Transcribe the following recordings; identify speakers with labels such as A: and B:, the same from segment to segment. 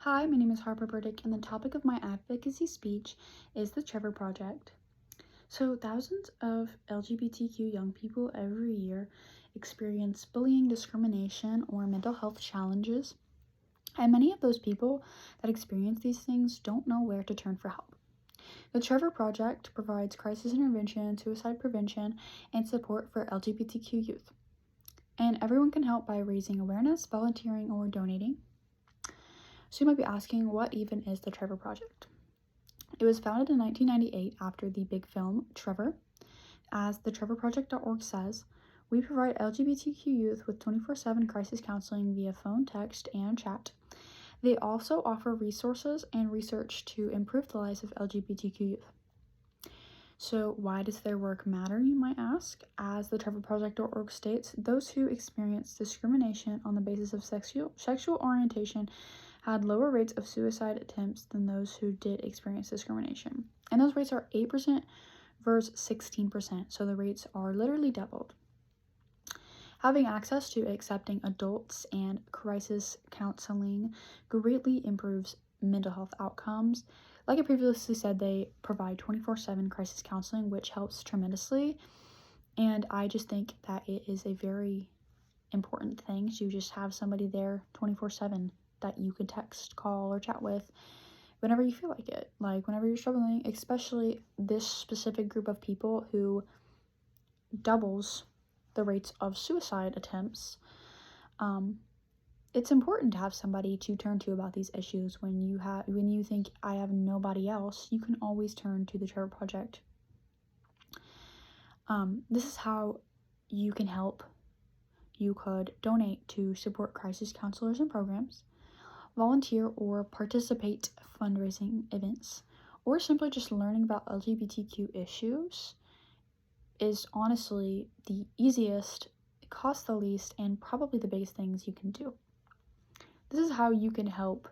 A: Hi, my name is Trevor Project, and the topic of my advocacy speech is the Trevor Project. So, thousands of LGBTQ young people every year experience bullying, discrimination, or mental health challenges, and many of those people that experience these things don't know where to turn for help. The Trevor Project provides crisis intervention, suicide prevention, and support for LGBTQ youth. And everyone can help by raising awareness, volunteering, or donating. So you might be asking, what even is the Trevor Project? It was founded in 1998 after the big film Trevor. As the TrevorProject.org says, we provide LGBTQ youth with 24/7 crisis counseling via phone, text, and chat. They also offer resources and research to improve the lives of LGBTQ youth. So, why does their work matter, you might ask? As the TrevorProject.org states, those who experience discrimination on the basis of sexual orientation had lower rates of suicide attempts than those who did experience discrimination. And those rates are 8% versus 16%, so the rates are literally doubled. Having access to accepting adults and crisis counseling greatly improves mental health outcomes. Like I previously said, they provide 24/7 crisis counseling, which helps tremendously. And I just think that it is a very important thing to just have somebody there 24/7 that you can text, call, or chat with whenever you feel like it. Like whenever you're struggling, especially this specific group of people who doubles the rates of suicide attempts. It's important to have somebody to turn to about these issues. When you think I have nobody else, you can always turn to the Trevor Project. This is how you can help. You could donate to support crisis counselors and programs, volunteer or participate fundraising events, or simply just learning about LGBTQ issues is honestly the easiest, costs the least, and probably the biggest things you can do. This is how you can help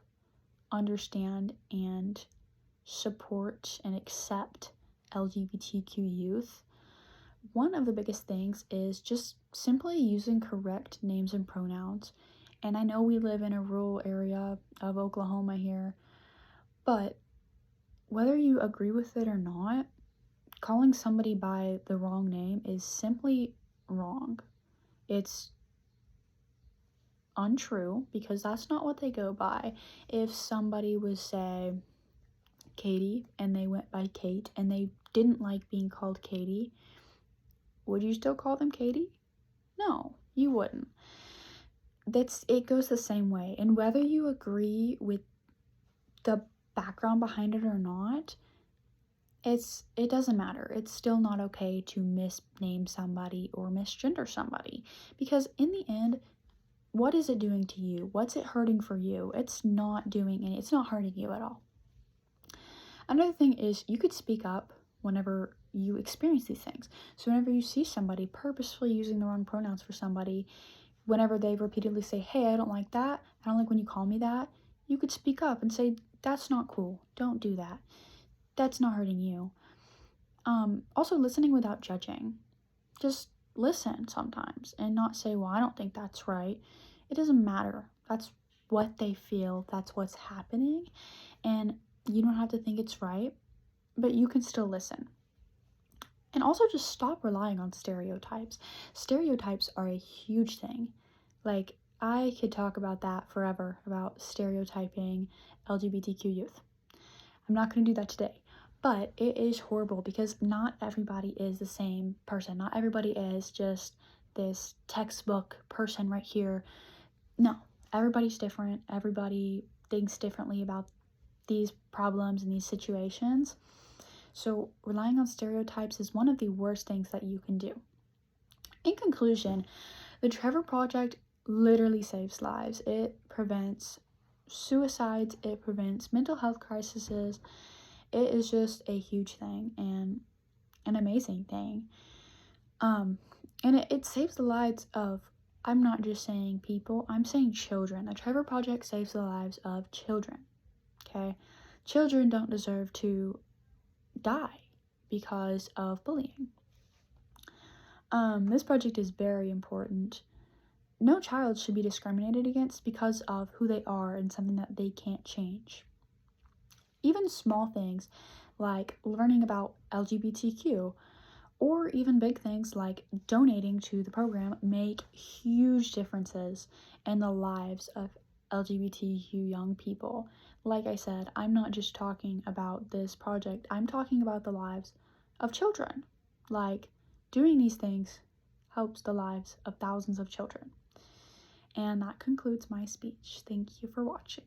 A: understand and support and accept LGBTQ youth. One of the biggest things is just simply using correct names and pronouns. And I know we live in a rural area of Oklahoma here, but whether you agree with it or not, calling somebody by the wrong name is simply wrong. It's untrue because that's not what they go by. If somebody was, say, Katie, and they went by Kate, and they didn't like being called Katie, would you still call them Katie? No, you wouldn't. It goes the same way. And whether you agree with the background behind it or not, it doesn't matter. It's still not okay to misname somebody or misgender somebody, because in the end, what is it doing to you? What's it hurting for you? It's not hurting you at all. Another thing is you could speak up whenever you experience these things. So whenever you see somebody purposefully using the wrong pronouns for somebody, whenever they repeatedly say, hey, I don't like that, I don't like when you call me that, you could speak up and say, that's not cool. Don't do that. That's not hurting you. Also, listening without judging. Just listen sometimes and not say, well, I don't think that's right. It doesn't matter. That's what they feel. That's what's happening. And you don't have to think it's right, but you can still listen. And also just stop relying on stereotypes. Stereotypes are a huge thing. Like, I could talk about that forever, about stereotyping LGBTQ youth. I'm not going to do that today. But it is horrible because not everybody is the same person. Not everybody is just this textbook person right here. No, everybody's different. Everybody thinks differently about these problems and these situations. So relying on stereotypes is one of the worst things that you can do. In conclusion, the Trevor Project literally saves lives. It prevents suicides. It prevents mental health crises. It is just a huge thing and an amazing thing. And it saves the lives of, I'm not just saying people, I'm saying children. The Trevor Project saves the lives of children, okay? Children don't deserve to die because of bullying. This project is very important. no child should be discriminated against because of who they are and something that they can't change. Even small things like learning about LGBTQ, or even big things like donating to the program, make huge differences in the lives of LGBTQ young people. Like I said, I'm not just talking about this project, I'm talking about the lives of children. Like, doing these things helps the lives of thousands of children. And that concludes my speech. Thank you for watching.